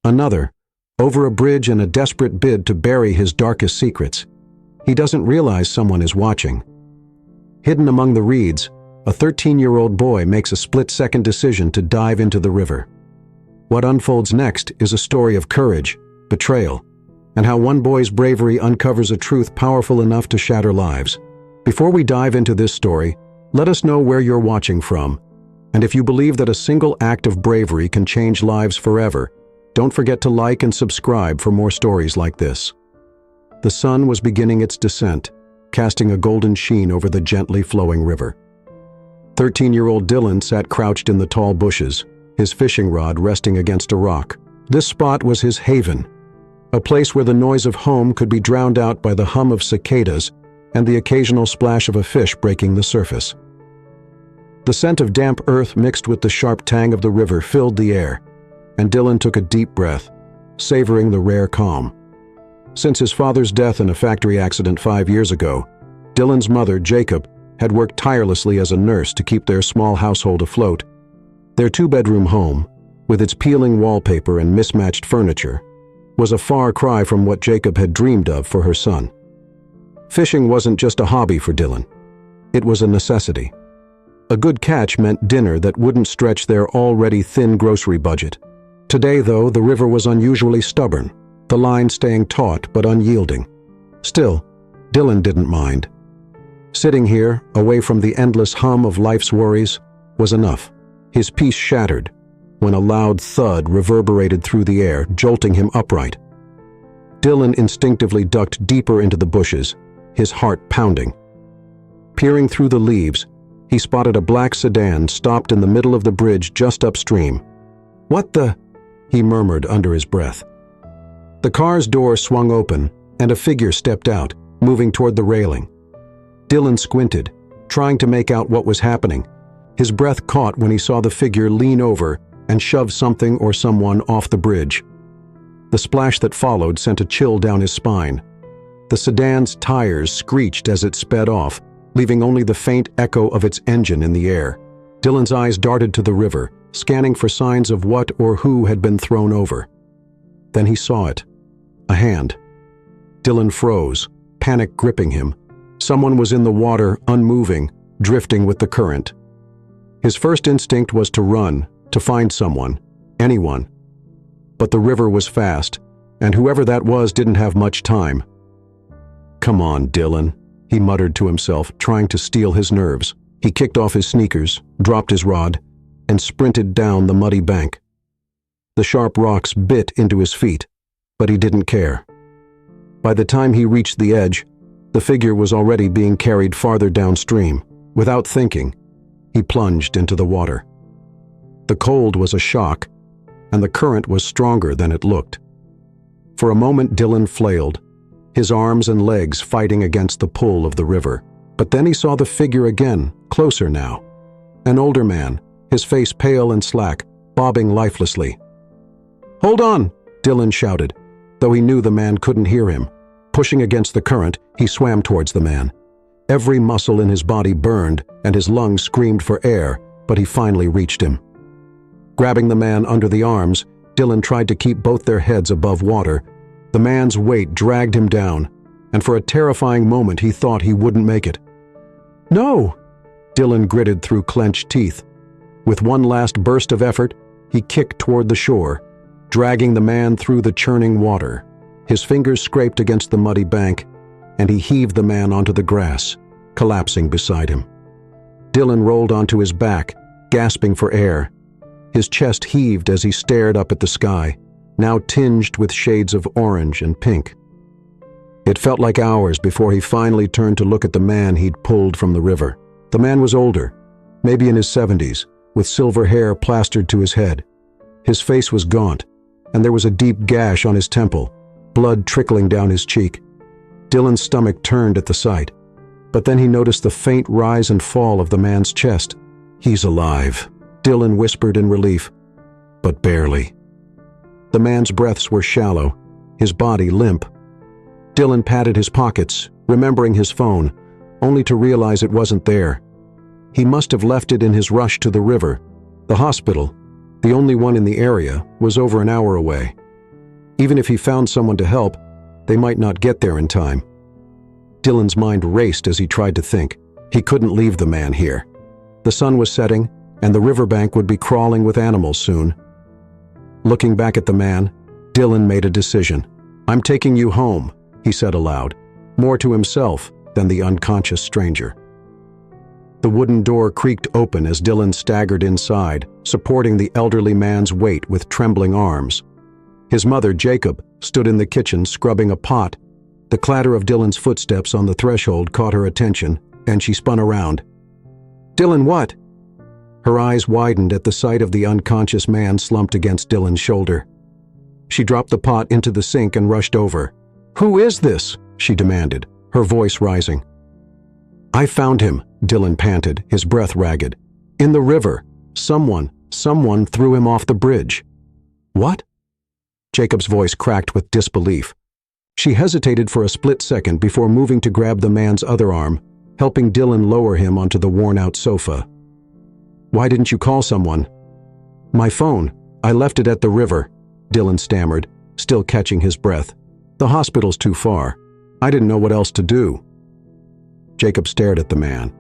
Another, over a bridge in a desperate bid to bury his darkest secrets. He doesn't realize someone is watching. Hidden among the reeds, a 13-year-old boy makes a split-second decision to dive into the river. What unfolds next is a story of courage, betrayal, and how one boy's bravery uncovers a truth powerful enough to shatter lives. Before we dive into this story, let us know where you're watching from, and if you believe that a single act of bravery can change lives forever, don't forget to like and subscribe for more stories like this. The sun was beginning its descent, casting a golden sheen over the gently flowing river. 13-year-old Dylan sat crouched in the tall bushes, his fishing rod resting against a rock. This spot was his haven, a place where the noise of home could be drowned out by the hum of cicadas and the occasional splash of a fish breaking the surface. The scent of damp earth mixed with the sharp tang of the river filled the air, and Dylan took a deep breath, savoring the rare calm. Since his father's death in a factory accident 5 years ago, Dylan's mother, Jacob, had worked tirelessly as a nurse to keep their small household afloat. Their 2-bedroom home, with its peeling wallpaper and mismatched furniture, was a far cry from what Jacob had dreamed of for her son. Fishing wasn't just a hobby for Dylan. It was a necessity. A good catch meant dinner that wouldn't stretch their already thin grocery budget. Today, though, the river was unusually stubborn, the line staying taut but unyielding. Still, Dylan didn't mind. Sitting here, away from the endless hum of life's worries, was enough. His peace shattered when a loud thud reverberated through the air, jolting him upright. Dylan instinctively ducked deeper into the bushes, his heart pounding. Peering through the leaves, he spotted a black sedan stopped in the middle of the bridge just upstream. "What the?" he murmured under his breath. The car's door swung open, and a figure stepped out, moving toward the railing. Dylan squinted, trying to make out what was happening. His breath caught when he saw the figure lean over and shove something or someone off the bridge. The splash that followed sent a chill down his spine. The sedan's tires screeched as it sped off, leaving only the faint echo of its engine in the air. Dylan's eyes darted to the river, scanning for signs of what or who had been thrown over. Then he saw it. A hand. Dylan froze, panic gripping him. Someone was in the water, unmoving, drifting with the current. His first instinct was to run, to find someone, anyone. But the river was fast, and whoever that was didn't have much time. "Come on, Dylan," he muttered to himself, trying to steel his nerves. He kicked off his sneakers, dropped his rod, and sprinted down the muddy bank. The sharp rocks bit into his feet, but he didn't care. By the time he reached the edge, the figure was already being carried farther downstream. Without thinking, he plunged into the water. The cold was a shock, and the current was stronger than it looked. For a moment Dylan flailed, his arms and legs fighting against the pull of the river. But then he saw the figure again, closer now. An older man, his face pale and slack, bobbing lifelessly. "Hold on!" Dylan shouted, though he knew the man couldn't hear him. Pushing against the current, he swam towards the man. Every muscle in his body burned, and his lungs screamed for air, but he finally reached him. Grabbing the man under the arms, Dylan tried to keep both their heads above water. The man's weight dragged him down, and for a terrifying moment he thought he wouldn't make it. "No!" Dylan gritted through clenched teeth. With one last burst of effort, he kicked toward the shore, dragging the man through the churning water. His fingers scraped against the muddy bank, and he heaved the man onto the grass, collapsing beside him. Dylan rolled onto his back, gasping for air. His chest heaved as he stared up at the sky, now tinged with shades of orange and pink. It felt like hours before he finally turned to look at the man he'd pulled from the river. The man was older, maybe in his 70s, with silver hair plastered to his head. His face was gaunt, and there was a deep gash on his temple, blood trickling down his cheek. Dylan's stomach turned at the sight, but then he noticed the faint rise and fall of the man's chest. "He's alive," Dylan whispered in relief, but barely. The man's breaths were shallow, his body limp. Dylan patted his pockets, remembering his phone, only to realize it wasn't there. He must have left it in his rush to the river. The hospital, the only one in the area, was over an hour away. Even if he found someone to help, they might not get there in time. Dylan's mind raced as he tried to think. He couldn't leave the man here. The sun was setting, and the riverbank would be crawling with animals soon. Looking back at the man, Dylan made a decision. "I'm taking you home," he said aloud, more to himself than the unconscious stranger. The wooden door creaked open as Dylan staggered inside, supporting the elderly man's weight with trembling arms. His mother, Jacob, stood in the kitchen scrubbing a pot. The clatter of Dylan's footsteps on the threshold caught her attention, and she spun around. "Dylan, what?" Her eyes widened at the sight of the unconscious man slumped against Dylan's shoulder. She dropped the pot into the sink and rushed over. "Who is this?" she demanded, her voice rising. "I found him," Dylan panted, his breath ragged. "In the river. Someone threw him off the bridge." "What?" Jacob's voice cracked with disbelief. She hesitated for a split second before moving to grab the man's other arm, helping Dylan lower him onto the worn-out sofa. "Why didn't you call someone?" "My phone. I left it at the river," Dylan stammered, still catching his breath. "The hospital's too far. I didn't know what else to do." Jacob stared at the man.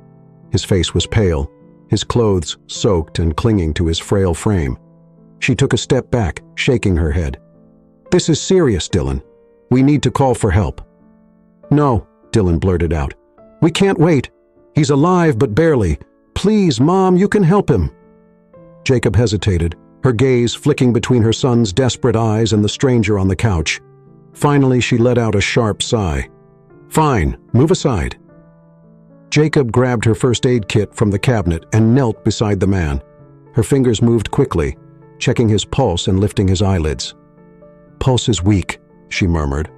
His face was pale, his clothes soaked and clinging to his frail frame. She took a step back, shaking her head. "This is serious, Dylan. We need to call for help." "No," Dylan blurted out. "We can't wait. He's alive, but barely. Please, Mom, you can help him." Jacob hesitated, her gaze flicking between her son's desperate eyes and the stranger on the couch. Finally, she let out a sharp sigh. "Fine, move aside." Jacob grabbed her first aid kit from the cabinet and knelt beside the man. Her fingers moved quickly, checking his pulse and lifting his eyelids. "Pulse is weak," she murmured,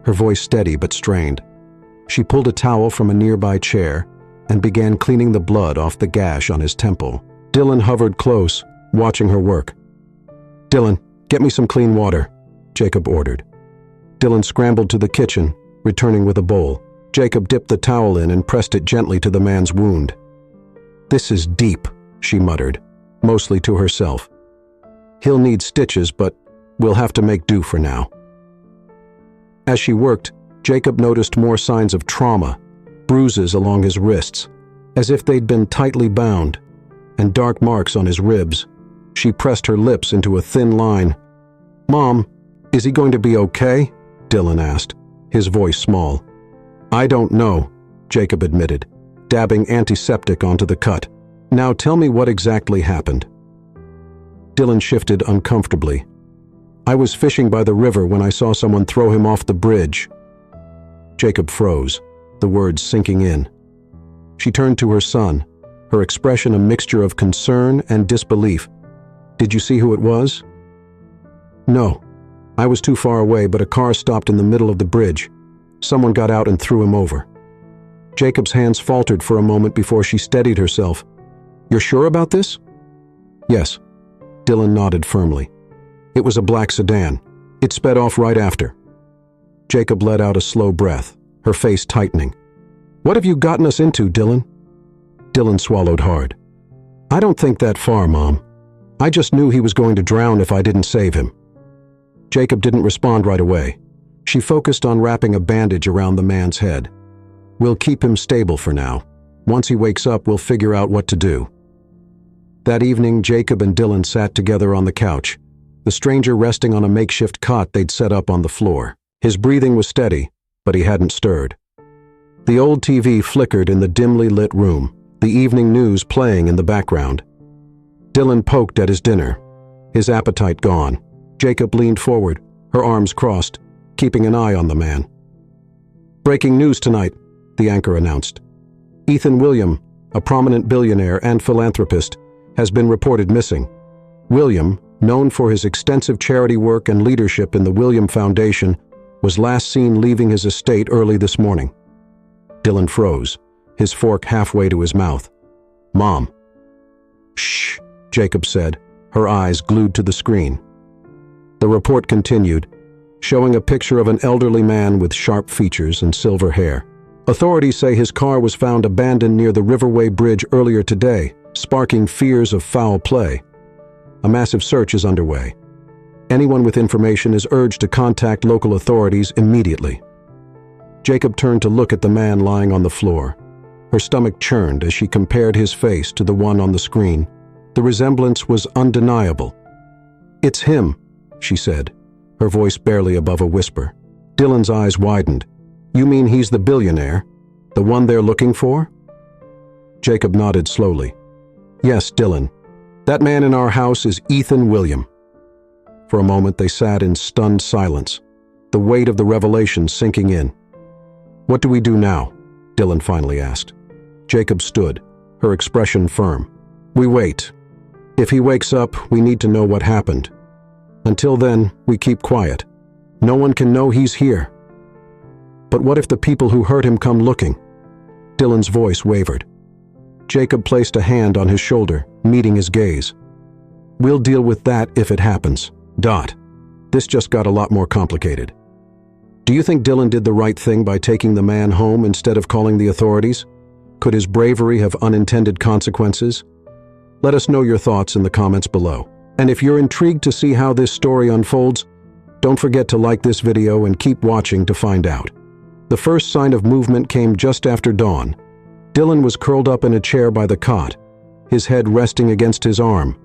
her voice steady but strained. She pulled a towel from a nearby chair and began cleaning the blood off the gash on his temple. Dylan hovered close, watching her work. "Dylan, get me some clean water," Jacob ordered. Dylan scrambled to the kitchen, returning with a bowl. Jacob dipped the towel in and pressed it gently to the man's wound. "This is deep," she muttered, mostly to herself. "He'll need stitches, but we'll have to make do for now." As she worked, Jacob noticed more signs of trauma, bruises along his wrists, as if they'd been tightly bound, and dark marks on his ribs. She pressed her lips into a thin line. "Mom, is he going to be okay?" Dylan asked, his voice small. "I don't know," Jacob admitted, dabbing antiseptic onto the cut. "Now tell me what exactly happened." Dylan shifted uncomfortably. "I was fishing by the river when I saw someone throw him off the bridge." Jacob froze, the words sinking in. She turned to her son, her expression a mixture of concern and disbelief. "Did you see who it was?" "No. I was too far away, but a car stopped in the middle of the bridge. Someone got out and threw him over." Jacob's hands faltered for a moment before she steadied herself. "You're sure about this?" "Yes." Dylan nodded firmly. "It was a black sedan. It sped off right after." Jacob let out a slow breath, her face tightening. "What have you gotten us into, Dylan?" Dylan swallowed hard. "I don't think that far, Mom. I just knew he was going to drown if I didn't save him." Jacob didn't respond right away. She focused on wrapping a bandage around the man's head. "We'll keep him stable for now. Once he wakes up, we'll figure out what to do." That evening, Jacob and Dylan sat together on the couch, the stranger resting on a makeshift cot they'd set up on the floor. His breathing was steady, but he hadn't stirred. The old TV flickered in the dimly lit room, the evening news playing in the background. Dylan poked at his dinner, his appetite gone. Jacob leaned forward, her arms crossed, keeping an eye on the man. "Breaking news tonight," the anchor announced. "Ethan William, a prominent billionaire and philanthropist, has been reported missing. William, known for his extensive charity work and leadership in the William Foundation, was last seen leaving his estate early this morning." Dylan froze, his fork halfway to his mouth. "Mom." "Shh," Jacob said, her eyes glued to the screen. The report continued, showing a picture of an elderly man with sharp features and silver hair. Authorities say his car was found abandoned near the Riverway Bridge earlier today, sparking fears of foul play. A massive search is underway. Anyone with information is urged to contact local authorities immediately. Jacob turned to look at the man lying on the floor. Her stomach churned as she compared his face to the one on the screen. The resemblance was undeniable. "It's him," she said, her voice barely above a whisper. Dylan's eyes widened. "You mean he's the billionaire? The one they're looking for?" Jacob nodded slowly. "Yes, Dylan. That man in our house is Ethan William." For a moment they sat in stunned silence, the weight of the revelation sinking in. "What do we do now?" Dylan finally asked. Jacob stood, her expression firm. "We wait. If he wakes up, we need to know what happened. Until then, we keep quiet. No one can know he's here." "But what if the people who hurt him come looking?" Dylan's voice wavered. Jacob placed a hand on his shoulder, meeting his gaze. "We'll deal with that if it happens. This just got a lot more complicated. Do you think Dylan did the right thing by taking the man home instead of calling the authorities? Could his bravery have unintended consequences? Let us know your thoughts in the comments below. And if you're intrigued to see how this story unfolds, don't forget to like this video and keep watching to find out. The first sign of movement came just after dawn. Dylan was curled up in a chair by the cot, his head resting against his arm,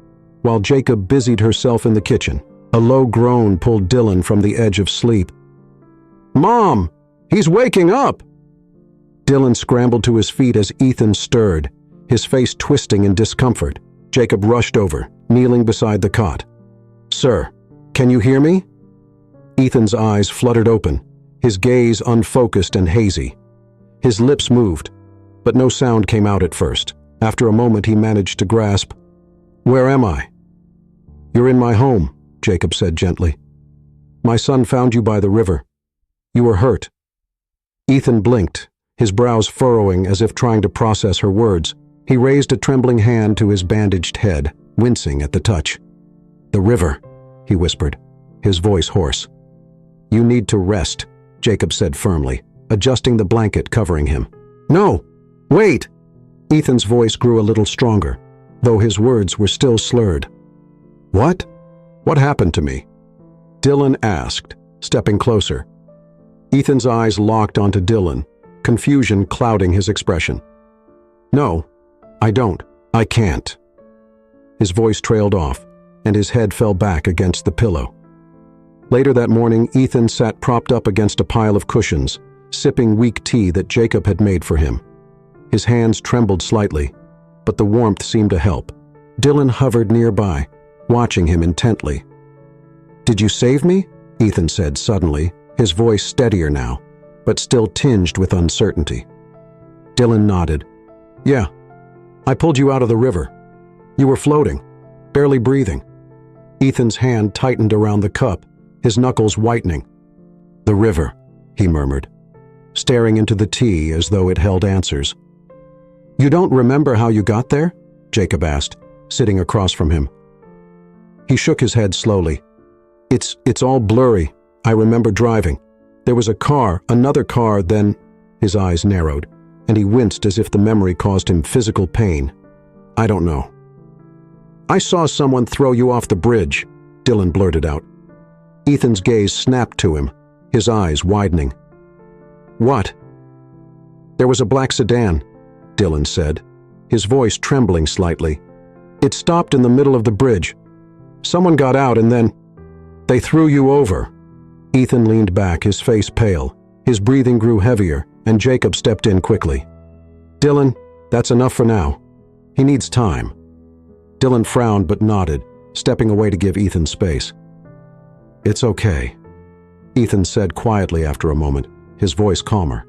while Jacob busied herself in the kitchen. A low groan pulled Dylan from the edge of sleep. "Mom! He's waking up!" Dylan scrambled to his feet as Ethan stirred, his face twisting in discomfort. Jacob rushed over, kneeling beside the cot. "Sir, can you hear me?" Ethan's eyes fluttered open, his gaze unfocused and hazy. His lips moved, but no sound came out at first. After a moment he managed to grasp, "Where am I?" "You're in my home," Jacob said gently. "My son found you by the river. You were hurt." Ethan blinked, his brows furrowing as if trying to process her words. He raised a trembling hand to his bandaged head, wincing at the touch. "The river," he whispered, his voice hoarse. "You need to rest," Jacob said firmly, adjusting the blanket covering him. "No! Wait!" Ethan's voice grew a little stronger, though his words were still slurred. "What? What happened to me?" Dylan asked, stepping closer. Ethan's eyes locked onto Dylan, confusion clouding his expression. "No, I don't. I can't." His voice trailed off, and his head fell back against the pillow. Later that morning, Ethan sat propped up against a pile of cushions, sipping weak tea that Jacob had made for him. His hands trembled slightly, but the warmth seemed to help. Dylan hovered nearby, watching him intently. "Did you save me?" Ethan said suddenly, his voice steadier now, but still tinged with uncertainty. Dylan nodded. "Yeah, I pulled you out of the river. You were floating, barely breathing." Ethan's hand tightened around the cup, his knuckles whitening. "The river," he murmured, staring into the tea as though it held answers. "You don't remember how you got there?" Jacob asked, sitting across from him. He shook his head slowly. It's all blurry. I remember driving. There was a car, another car, then..." His eyes narrowed, and he winced as if the memory caused him physical pain. "I don't know." "I saw someone throw you off the bridge," Dylan blurted out. Ethan's gaze snapped to him, his eyes widening. "What?" "There was a black sedan," Dylan said, his voice trembling slightly. "It stopped in the middle of the bridge. Someone got out and then... they threw you over." Ethan leaned back, his face pale. His breathing grew heavier, and Jacob stepped in quickly. "Dylan, that's enough for now. He needs time." Dylan frowned but nodded, stepping away to give Ethan space. "It's okay," Ethan said quietly after a moment, his voice calmer.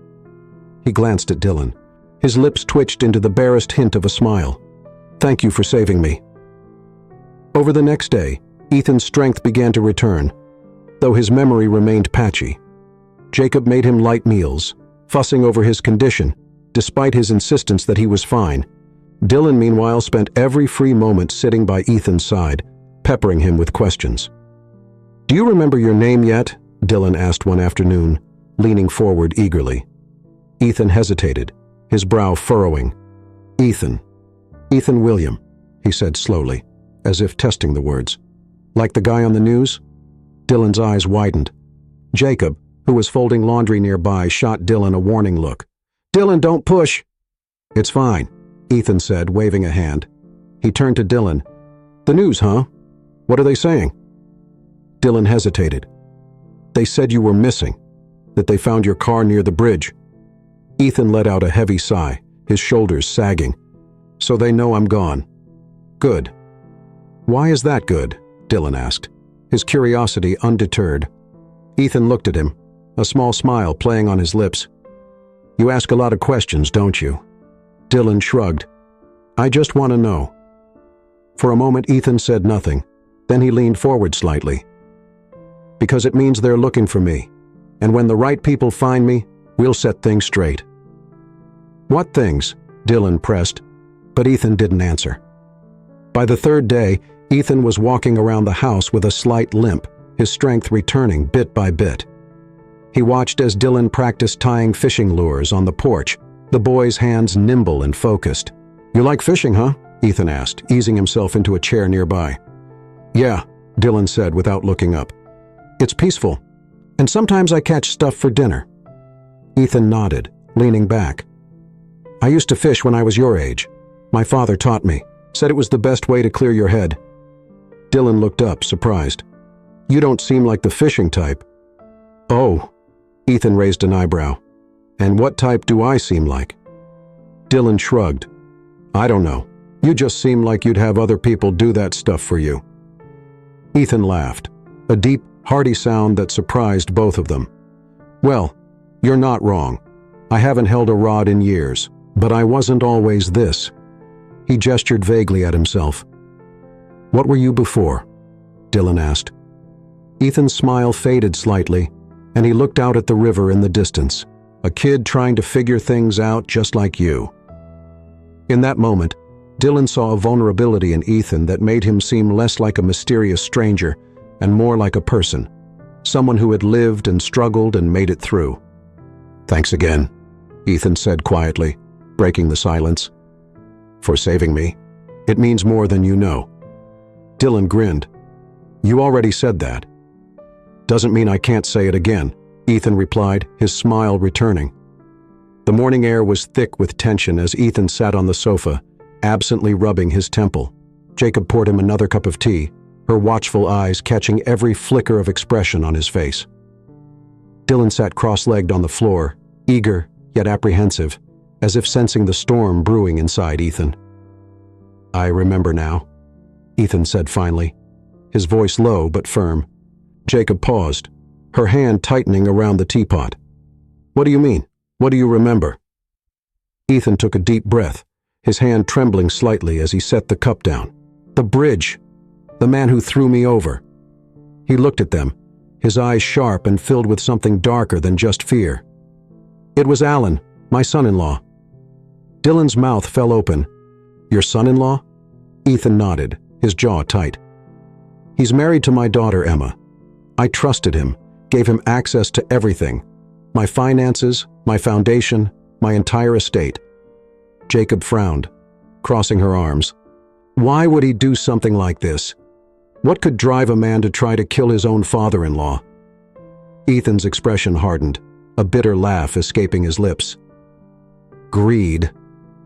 He glanced at Dylan. His lips twitched into the barest hint of a smile. "Thank you for saving me." Over the next day, Ethan's strength began to return, though his memory remained patchy. Jacob made him light meals, fussing over his condition, despite his insistence that he was fine. Dylan, meanwhile, spent every free moment sitting by Ethan's side, peppering him with questions. "Do you remember your name yet?" Dylan asked one afternoon, leaning forward eagerly. Ethan hesitated, his brow furrowing. Ethan William," he said slowly, as if testing the words. "Like the guy on the news?" Dylan's eyes widened. Jacob, who was folding laundry nearby, shot Dylan a warning look. "Dylan, don't push!" "It's fine," Ethan said, waving a hand. He turned to Dylan. "The news, huh? What are they saying?" Dylan hesitated. "They said you were missing, that they found your car near the bridge." Ethan let out a heavy sigh, his shoulders sagging. "So they know I'm gone. Good." "Why is that good?" Dylan asked, his curiosity undeterred. Ethan looked at him, a small smile playing on his lips. "You ask a lot of questions, don't you?" Dylan shrugged. "I just want to know." For a moment, Ethan said nothing. Then he leaned forward slightly. "Because it means they're looking for me. And when the right people find me, we'll set things straight." "What things?" Dylan pressed, but Ethan didn't answer. By the third day, Ethan was walking around the house with a slight limp, his strength returning bit by bit. He watched as Dylan practiced tying fishing lures on the porch, the boy's hands nimble and focused. "You like fishing, huh?" Ethan asked, easing himself into a chair nearby. "Yeah," Dylan said without looking up. "It's peaceful, and sometimes I catch stuff for dinner." Ethan nodded, leaning back. "I used to fish when I was your age. My father taught me, said it was the best way to clear your head." Dylan looked up, surprised. "You don't seem like the fishing type." "Oh," Ethan raised an eyebrow. "And what type do I seem like?" Dylan shrugged. "I don't know. You just seem like you'd have other people do that stuff for you." Ethan laughed, a deep, hearty sound that surprised both of them. "Well, you're not wrong. I haven't held a rod in years, but I wasn't always this." He gestured vaguely at himself. "What were you before?" Dylan asked. Ethan's smile faded slightly, and he looked out at the river in the distance, a kid trying to figure things out just like you. In that moment, Dylan saw a vulnerability in Ethan that made him seem less like a mysterious stranger and more like a person, someone who had lived and struggled and made it through. "Thanks again," Ethan said quietly, breaking the silence. "For saving me. It means more than you know." Dylan grinned. "You already said that." "Doesn't mean I can't say it again," Ethan replied, his smile returning. The morning air was thick with tension as Ethan sat on the sofa, absently rubbing his temple. Jacob poured him another cup of tea, her watchful eyes catching every flicker of expression on his face. Dylan sat cross-legged on the floor, eager yet apprehensive, as if sensing the storm brewing inside Ethan. "I remember now," Ethan said finally, his voice low but firm. Jacob paused, her hand tightening around the teapot. "What do you mean? What do you remember?" Ethan took a deep breath, his hand trembling slightly as he set the cup down. "The bridge. The man who threw me over." He looked at them, his eyes sharp and filled with something darker than just fear. "It was Alan, my son-in-law." Dylan's mouth fell open. "Your son-in-law?" Ethan nodded, his jaw tight. "He's married to my daughter, Emma. I trusted him, gave him access to everything. My finances, my foundation, my entire estate." Jacob frowned, crossing her arms. Why would he do something like this? What could drive a man to try to kill his own father-in-law? Ethan's expression hardened, a bitter laugh escaping his lips. Greed.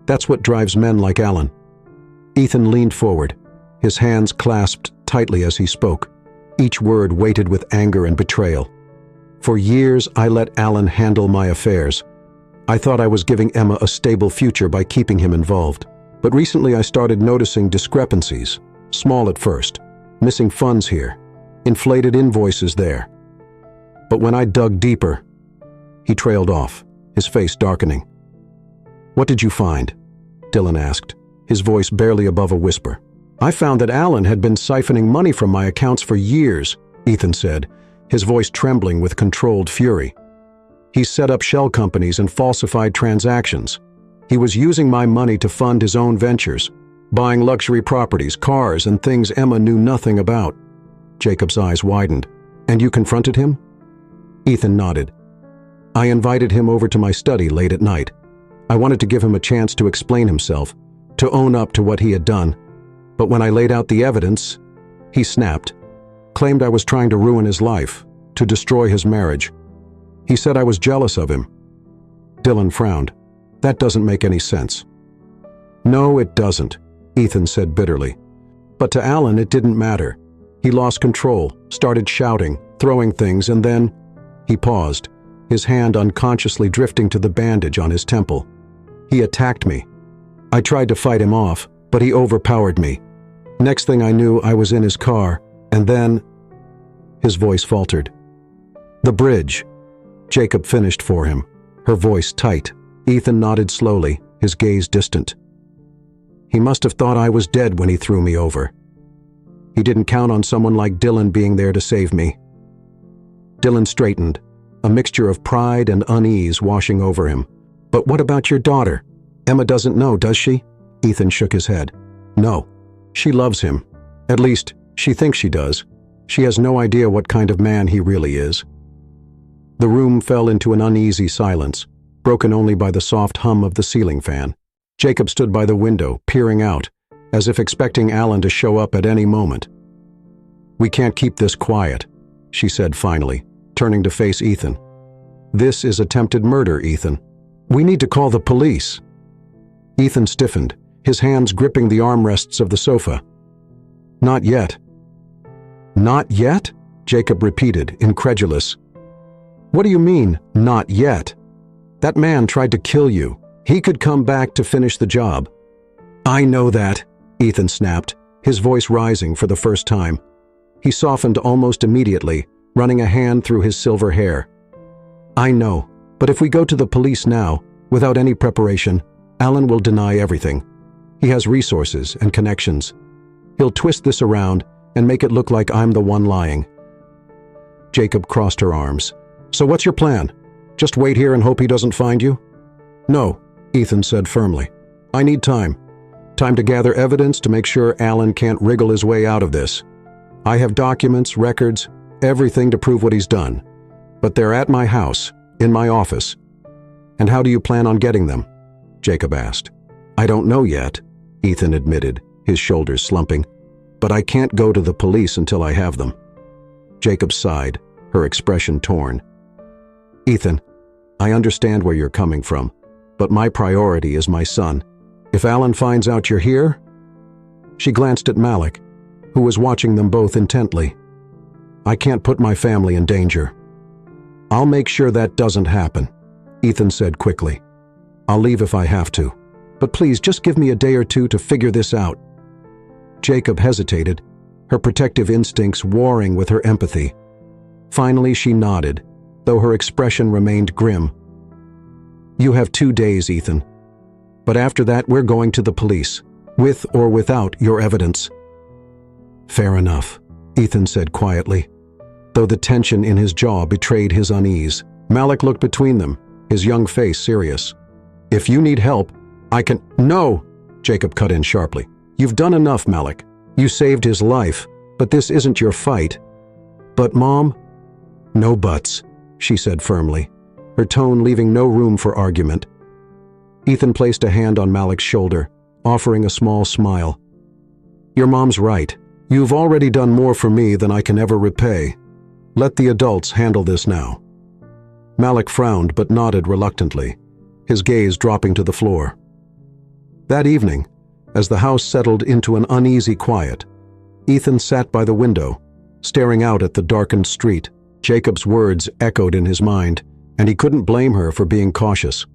That's what drives men like Alan. Ethan leaned forward, his hands clasped tightly as he spoke, each word weighted with anger and betrayal. For years, I let Alan handle my affairs. I thought I was giving Emma a stable future by keeping him involved. But recently I started noticing discrepancies, small at first, missing funds here, inflated invoices there. But when I dug deeper, he trailed off, his face darkening. "What did you find?" Dylan asked, his voice barely above a whisper. "I found that Alan had been siphoning money from my accounts for years," Ethan said, his voice trembling with controlled fury. "He set up shell companies and falsified transactions. He was using my money to fund his own ventures, buying luxury properties, cars, and things Emma knew nothing about." Jacob's eyes widened. "And you confronted him?" Ethan nodded. "I invited him over to my study late at night. I wanted to give him a chance to explain himself, to own up to what he had done. But when I laid out the evidence, he snapped. claimed I was trying to ruin his life, to destroy his marriage. He said I was jealous of him. Dylan frowned. That doesn't make any sense. No, it doesn't, Ethan said bitterly. But to Alan it didn't matter. He lost control, started shouting, throwing things, and then he paused, his hand unconsciously drifting to the bandage on his temple. He attacked me. I tried to fight him off, but he overpowered me. Next thing I knew, I was in his car, and then... His voice faltered. The bridge. Jacob finished for him, her voice tight. Ethan nodded slowly, his gaze distant. He must have thought I was dead when he threw me over. He didn't count on someone like Dylan being there to save me. Dylan straightened, a mixture of pride and unease washing over him. But what about your daughter? Emma doesn't know, does she? Ethan shook his head. No. She loves him. At least, she thinks she does. She has no idea what kind of man he really is. The room fell into an uneasy silence, broken only by the soft hum of the ceiling fan. Jacob stood by the window, peering out, as if expecting Alan to show up at any moment. We can't keep this quiet, she said finally, turning to face Ethan. This is attempted murder, Ethan. We need to call the police. Ethan stiffened, his hands gripping the armrests of the sofa. Not yet. Not yet? Jacob repeated, incredulous. What do you mean, not yet? That man tried to kill you. He could come back to finish the job. I know that, Ethan snapped, his voice rising for the first time. He softened almost immediately, running a hand through his silver hair. I know, but if we go to the police now, without any preparation, Alan will deny everything. He has resources and connections. He'll twist this around and make it look like I'm the one lying. Jacob crossed her arms. So what's your plan? Just wait here and hope he doesn't find you? No, Ethan said firmly. I need time. Time to gather evidence to make sure Alan can't wriggle his way out of this. I have documents, records, everything to prove what he's done. But they're at my house, in my office. And how do you plan on getting them? Jacob asked. I don't know yet, Ethan admitted, his shoulders slumping. But I can't go to the police until I have them. Jacob sighed, her expression torn. Ethan, I understand where you're coming from, but my priority is my son. If Alan finds out you're here... She glanced at Malik, who was watching them both intently. I can't put my family in danger. I'll make sure that doesn't happen, Ethan said quickly. I'll leave if I have to, but please just give me a day or two to figure this out. Jacob hesitated, her protective instincts warring with her empathy. Finally, she nodded, though her expression remained grim. You have 2 days, Ethan. But after that, we're going to the police, with or without your evidence. Fair enough, Ethan said quietly, though the tension in his jaw betrayed his unease. Malik looked between them, his young face serious. If you need help, I can— No! Jacob cut in sharply. You've done enough, Malik. You saved his life, but this isn't your fight. But, Mom? No buts, she said firmly, her tone leaving no room for argument. Ethan placed a hand on Malik's shoulder, offering a small smile. Your mom's right. You've already done more for me than I can ever repay. Let the adults handle this now. Malik frowned but nodded reluctantly, his gaze dropping to the floor. That evening, as the house settled into an uneasy quiet, Ethan sat by the window, staring out at the darkened street. Jacob's words echoed in his mind, and he couldn't blame her for being cautious.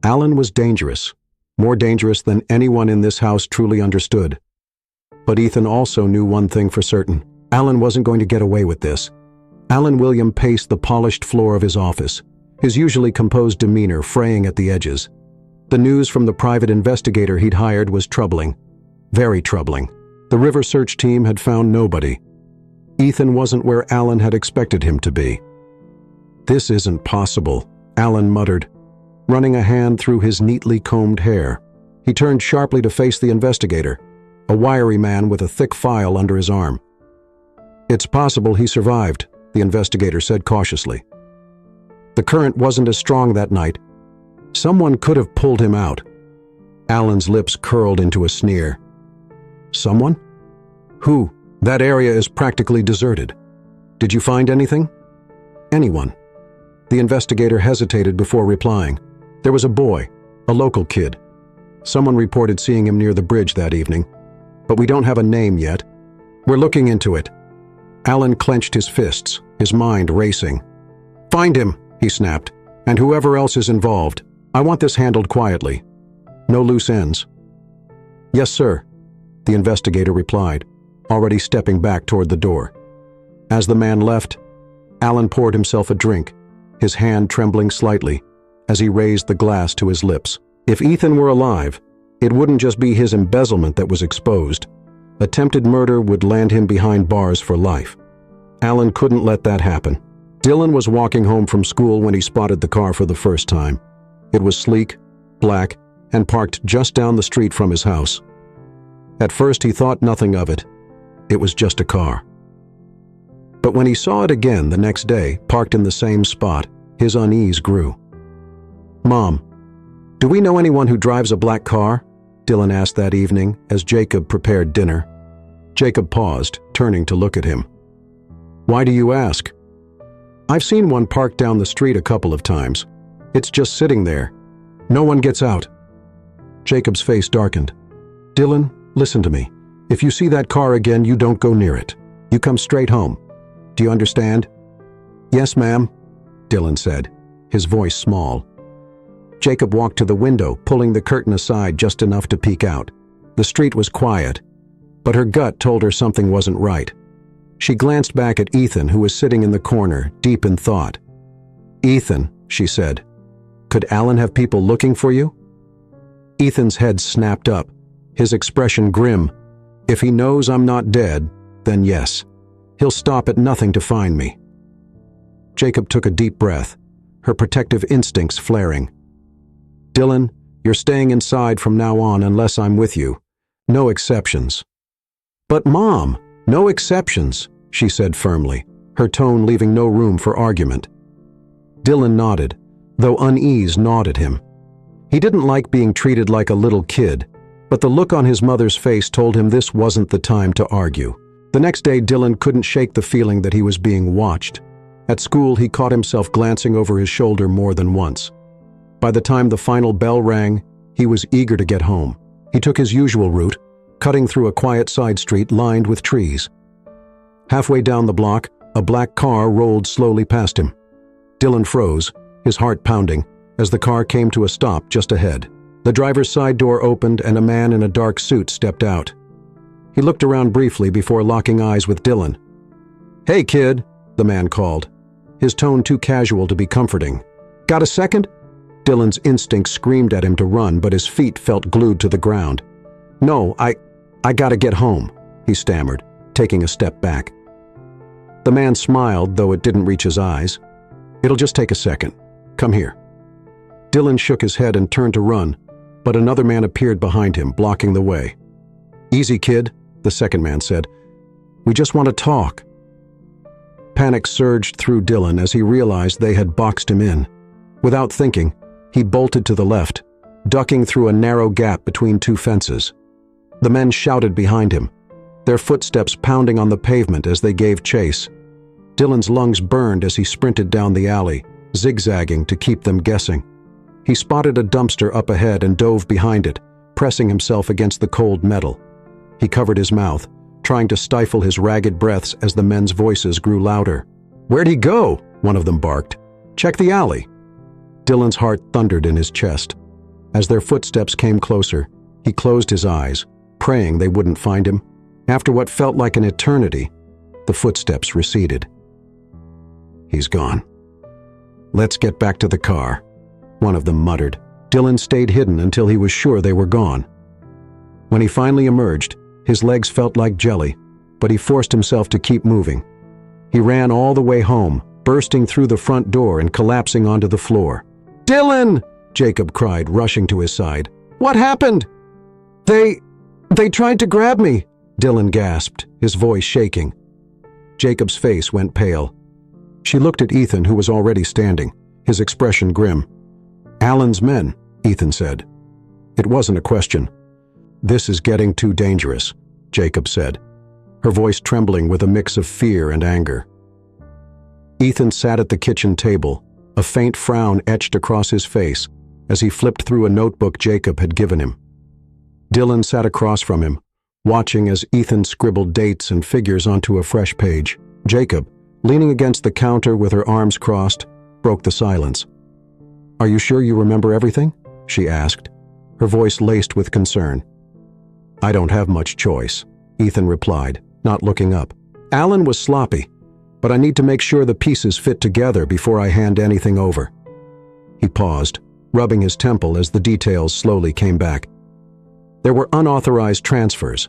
Alan was dangerous, more dangerous than anyone in this house truly understood. But Ethan also knew one thing for certain. Alan wasn't going to get away with this. Alan William paced the polished floor of his office, his usually composed demeanor fraying at the edges. The news from the private investigator he'd hired was troubling. Very troubling. The river search team had found nobody. Ethan wasn't where Alan had expected him to be. This isn't possible, Alan muttered, running a hand through his neatly combed hair. He turned sharply to face the investigator, a wiry man with a thick file under his arm. It's possible he survived, the investigator said cautiously. The current wasn't as strong that night. Someone could have pulled him out. Alan's lips curled into a sneer. Someone? Who? That area is practically deserted. Did you find anything? Anyone? The investigator hesitated before replying. There was a boy, a local kid. Someone reported seeing him near the bridge that evening, but we don't have a name yet. We're looking into it. Alan clenched his fists, his mind racing. Find him, he snapped, and whoever else is involved. I want this handled quietly. No loose ends. Yes, sir, the investigator replied, already stepping back toward the door. As the man left, Alan poured himself a drink, his hand trembling slightly as he raised the glass to his lips. If Ethan were alive, it wouldn't just be his embezzlement that was exposed. Attempted murder would land him behind bars for life. Alan couldn't let that happen. Dylan was walking home from school when he spotted the car for the first time. It was sleek, black, and parked just down the street from his house. At first he thought nothing of it. It was just a car. But when he saw it again the next day, parked in the same spot, his unease grew. Mom, do we know anyone who drives a black car? Dylan asked that evening as Jacob prepared dinner. Jacob paused, turning to look at him. Why do you ask? I've seen one parked down the street a couple of times. It's just sitting there. No one gets out. Jacob's face darkened. Dylan, listen to me. If you see that car again, you don't go near it. You come straight home. Do you understand? Yes, ma'am, Dylan said, his voice small. Jacob walked to the window, pulling the curtain aside just enough to peek out. The street was quiet, but her gut told her something wasn't right. She glanced back at Ethan, who was sitting in the corner, deep in thought. Ethan, she said, could Alan have people looking for you? Ethan's head snapped up, his expression grim. If he knows I'm not dead, then yes. He'll stop at nothing to find me. Jacob took a deep breath, her protective instincts flaring. Dylan, you're staying inside from now on unless I'm with you. No exceptions. But Mom, no exceptions, she said firmly, her tone leaving no room for argument. Dylan nodded, though unease gnawed at him. He didn't like being treated like a little kid, but the look on his mother's face told him this wasn't the time to argue. The next day, Dylan couldn't shake the feeling that he was being watched. At school, he caught himself glancing over his shoulder more than once. By the time the final bell rang, he was eager to get home. He took his usual route, cutting through a quiet side street lined with trees. Halfway down the block, a black car rolled slowly past him. Dylan froze, his heart pounding, as the car came to a stop just ahead. The driver's side door opened and a man in a dark suit stepped out. He looked around briefly before locking eyes with Dylan. Hey, kid, the man called, his tone too casual to be comforting. Got a second? Dylan's instinct screamed at him to run, but his feet felt glued to the ground. No, I gotta get home, he stammered, taking a step back. The man smiled, though it didn't reach his eyes. It'll just take a second. Come here. Dylan shook his head and turned to run, but another man appeared behind him, blocking the way. Easy, kid, the second man said. We just want to talk. Panic surged through Dylan as he realized they had boxed him in. Without thinking, he bolted to the left, ducking through a narrow gap between two fences. The men shouted behind him, their footsteps pounding on the pavement as they gave chase. Dylan's lungs burned as he sprinted down the alley, zigzagging to keep them guessing. He spotted a dumpster up ahead and dove behind it, pressing himself against the cold metal. He covered his mouth, trying to stifle his ragged breaths as the men's voices grew louder. Where'd he go? One of them barked. Check the alley. Dylan's heart thundered in his chest. As their footsteps came closer, he closed his eyes, praying they wouldn't find him. After what felt like an eternity, the footsteps receded. He's gone. Let's get back to the car, one of them muttered. Dylan stayed hidden until he was sure they were gone. When he finally emerged, his legs felt like jelly, but he forced himself to keep moving. He ran all the way home, bursting through the front door and collapsing onto the floor. Dylan! Jacob cried, rushing to his side. What happened? They tried to grab me, Dylan gasped, his voice shaking. Jacob's face went pale. She looked at Ethan, who was already standing, his expression grim. Alan's men, Ethan said. It wasn't a question. This is getting too dangerous, Jacob said. her voice trembling with a mix of fear and anger. Ethan sat at the kitchen table, a faint frown etched across his face as he flipped through a notebook Jacob had given him. Dylan sat across from him, watching as Ethan scribbled dates and figures onto a fresh page. Jacob, leaning against the counter with her arms crossed, broke the silence. "Are you sure you remember everything?" she asked, her voice laced with concern. "I don't have much choice," Ethan replied, not looking up. "Alan was sloppy, but I need to make sure the pieces fit together before I hand anything over." He paused, rubbing his temple as the details slowly came back. There were unauthorized transfers,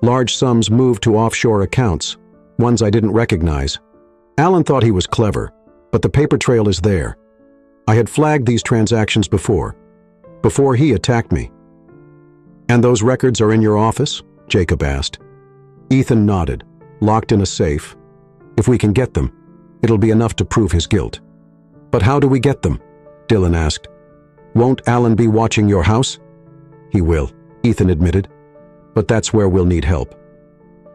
large sums moved to offshore accounts, ones I didn't recognize. Alan thought he was clever, but the paper trail is there. I had flagged these transactions before he attacked me. "And those records are in your office?" Jacob asked. Ethan nodded, locked in a safe. "If we can get them, it'll be enough to prove his guilt." "But how do we get them?" Dylan asked. "Won't Alan be watching your house?" "He will," Ethan admitted. "But that's where we'll need help."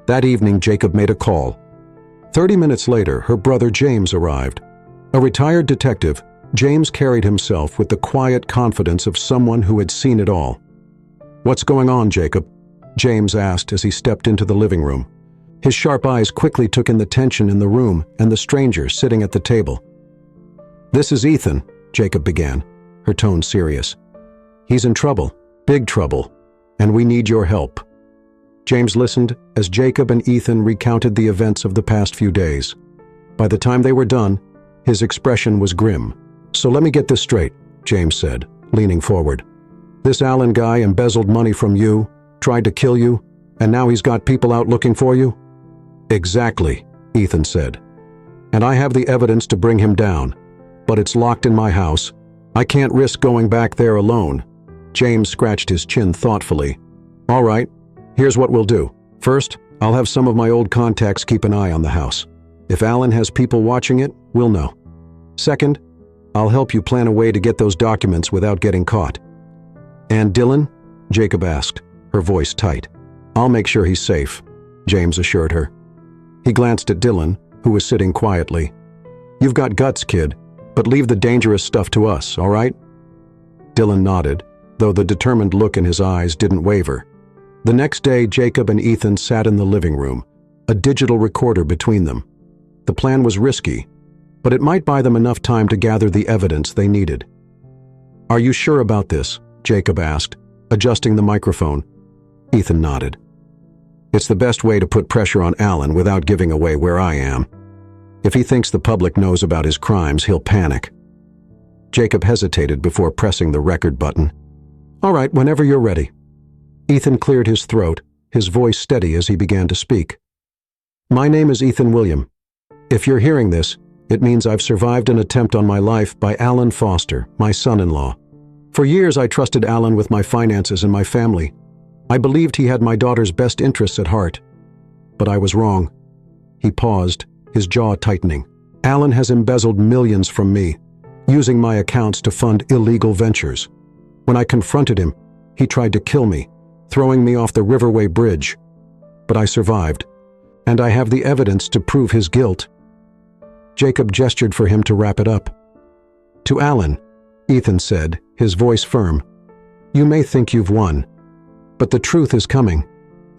That evening, Jacob made a call. 30 minutes later, her brother James arrived. A retired detective, James carried himself with the quiet confidence of someone who had seen it all. "What's going on, Jacob?" James asked as he stepped into the living room. His sharp eyes quickly took in the tension in the room and the stranger sitting at the table. "This is Ethan," Jacob began, her tone serious. "He's in trouble, big trouble, and we need your help." James listened as Jacob and Ethan recounted the events of the past few days. By the time they were done, his expression was grim. "So let me get this straight," James said, leaning forward. "This Alan guy embezzled money from you, tried to kill you, and now he's got people out looking for you?" "Exactly," Ethan said. "And I have the evidence to bring him down, but it's locked in my house. I can't risk going back there alone." James scratched his chin thoughtfully. "All right, here's what we'll do. First, I'll have some of my old contacts keep an eye on the house. If Alan has people watching it, we'll know. Second, I'll help you plan a way to get those documents without getting caught." "And Dylan?" Jacob asked, her voice tight. "I'll make sure he's safe," James assured her. He glanced at Dylan, who was sitting quietly. "You've got guts, kid, but leave the dangerous stuff to us, all right?" Dylan nodded, though the determined look in his eyes didn't waver. The next day, Jacob and Ethan sat in the living room, a digital recorder between them. The plan was risky, but it might buy them enough time to gather the evidence they needed. "Are you sure about this?" Jacob asked, adjusting the microphone. Ethan nodded. "It's the best way to put pressure on Alan without giving away where I am. If he thinks the public knows about his crimes, he'll panic." Jacob hesitated before pressing the record button. "All right, whenever you're ready." Ethan cleared his throat, his voice steady as he began to speak. "My name is Ethan William. If you're hearing this, it means I've survived an attempt on my life by Alan Foster, my son-in-law. For years I trusted Alan with my finances and my family. I believed he had my daughter's best interests at heart. But I was wrong." He paused, his jaw tightening. "Alan has embezzled millions from me, using my accounts to fund illegal ventures. When I confronted him, he tried to kill me, throwing me off the Riverway Bridge. But I survived, and I have the evidence to prove his guilt." Jacob gestured for him to wrap it up. "To Alan," Ethan said, his voice firm, "you may think you've won, but the truth is coming,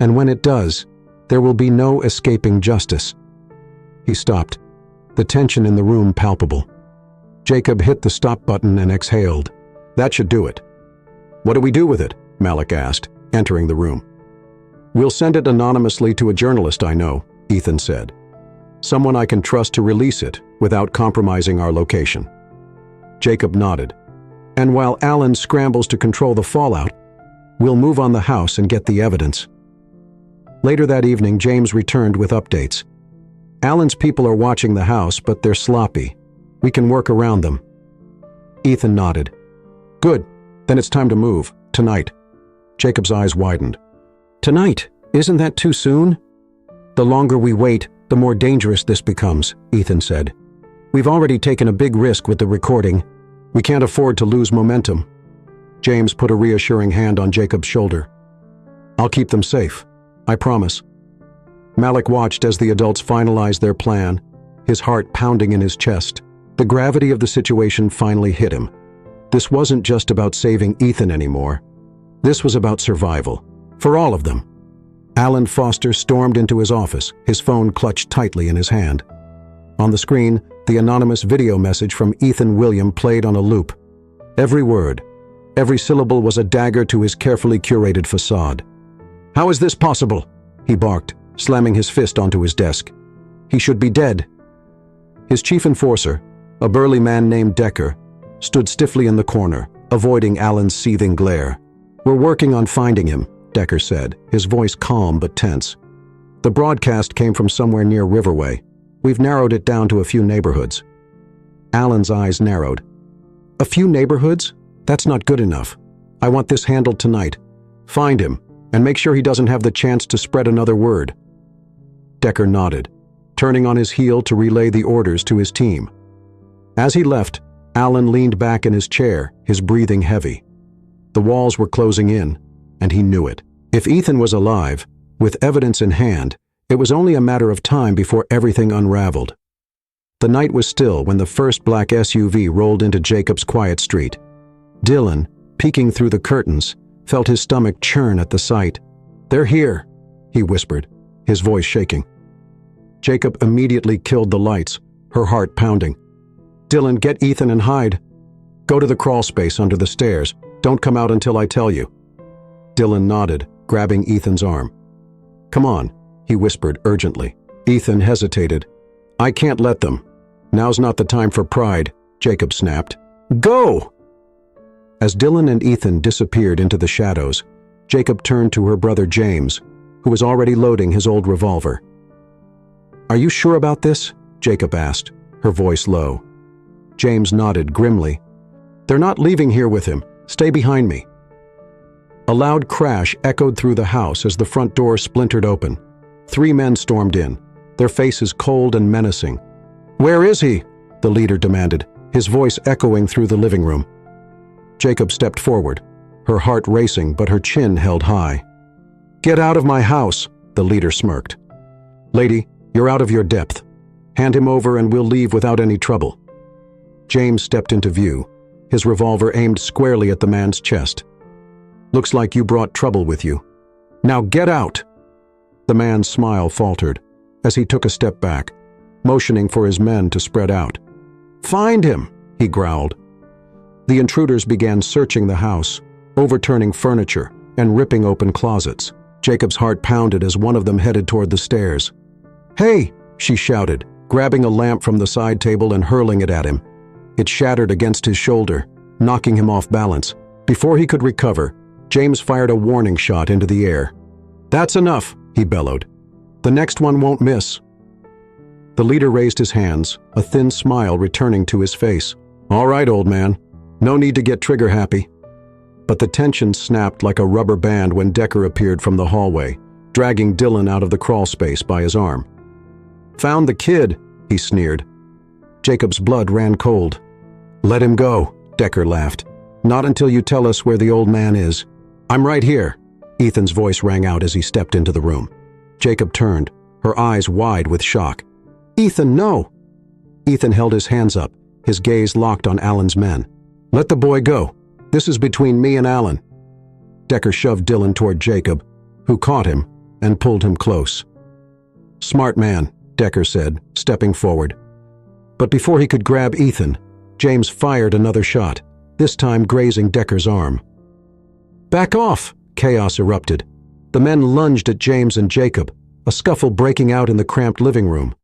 and when it does, there will be no escaping justice." He stopped, the tension in the room palpable. Jacob hit the stop button and exhaled. "That should do it." "What do we do with it?" Malik asked, entering the room. "We'll send it anonymously to a journalist I know," Ethan said. "Someone I can trust to release it without compromising our location." Jacob nodded. "And while Alan scrambles to control the fallout, we'll move on the house and get the evidence." Later that evening, James returned with updates. "Alan's people are watching the house, but they're sloppy. We can work around them." Ethan nodded. "Good. Then it's time to move. Tonight." Jacob's eyes widened. "Tonight? Isn't that too soon?" "The longer we wait, the more dangerous this becomes," Ethan said. "We've already taken a big risk with the recording. We can't afford to lose momentum." James put a reassuring hand on Jacob's shoulder. "I'll keep them safe. I promise." Malik watched as the adults finalized their plan, his heart pounding in his chest. The gravity of the situation finally hit him. This wasn't just about saving Ethan anymore. This was about survival. For all of them. Alan Foster stormed into his office, his phone clutched tightly in his hand. On the screen, the anonymous video message from Ethan William played on a loop. Every word, every syllable was a dagger to his carefully curated facade. "How is this possible?" he barked, slamming his fist onto his desk. "He should be dead." His chief enforcer, a burly man named Decker, stood stiffly in the corner, avoiding Alan's seething glare. "We're working on finding him," Decker said, his voice calm but tense. "The broadcast came from somewhere near Riverway. We've narrowed it down to a few neighborhoods." Alan's eyes narrowed. "A few neighborhoods? That's not good enough. I want this handled tonight. Find him, and make sure he doesn't have the chance to spread another word." Decker nodded, turning on his heel to relay the orders to his team. As he left, Alan leaned back in his chair, his breathing heavy. The walls were closing in, and he knew it. If Ethan was alive, with evidence in hand, it was only a matter of time before everything unraveled. The night was still when the first black SUV rolled into Jacob's quiet street. Dylan, peeking through the curtains, felt his stomach churn at the sight. "They're here," he whispered, his voice shaking. Jacob immediately killed the lights, her heart pounding. "Dylan, get Ethan and hide. Go to the crawl space under the stairs. Don't come out until I tell you." Dylan nodded, grabbing Ethan's arm. "Come on," he whispered urgently. Ethan hesitated. "I can't let them. Now's not the time for pride," Jacob snapped. "Go!" As Dylan and Ethan disappeared into the shadows, Jacob turned to her brother James, who was already loading his old revolver. "Are you sure about this?" Jacob asked, her voice low. James nodded grimly. "They're not leaving here with him. Stay behind me." A loud crash echoed through the house as the front door splintered open. 3 men stormed in, their faces cold and menacing. "Where is he?" the leader demanded, his voice echoing through the living room. Jacob stepped forward, her heart racing but her chin held high. "Get out of my house," the leader smirked. "Lady, you're out of your depth. Hand him over and we'll leave without any trouble." James stepped into view, his revolver aimed squarely at the man's chest. "Looks like you brought trouble with you. Now get out!" The man's smile faltered as he took a step back, motioning for his men to spread out. "Find him!" he growled. The intruders began searching the house, overturning furniture and ripping open closets. Jacob's heart pounded as one of them headed toward the stairs. "Hey!" she shouted, grabbing a lamp from the side table and hurling it at him. It shattered against his shoulder, knocking him off balance. Before he could recover, James fired a warning shot into the air. "That's enough," he bellowed. "The next one won't miss." The leader raised his hands, a thin smile returning to his face. "All right, old man. No need to get trigger happy." But the tension snapped like a rubber band when Decker appeared from the hallway, dragging Dylan out of the crawl space by his arm. "Found the kid," he sneered. Jacob's blood ran cold. "Let him go," Decker laughed. "Not until you tell us where the old man is." "I'm right here," Ethan's voice rang out as he stepped into the room. Jacob turned, her eyes wide with shock. "Ethan, no!" Ethan held his hands up, his gaze locked on Alan's men. "Let the boy go. This is between me and Alan." Decker shoved Dylan toward Jacob, who caught him and pulled him close. "Smart man," Decker said, stepping forward. But before he could grab Ethan, James fired another shot, this time grazing Decker's arm. "Back off!" Chaos erupted. The men lunged at James and Jacob, a scuffle breaking out in the cramped living room.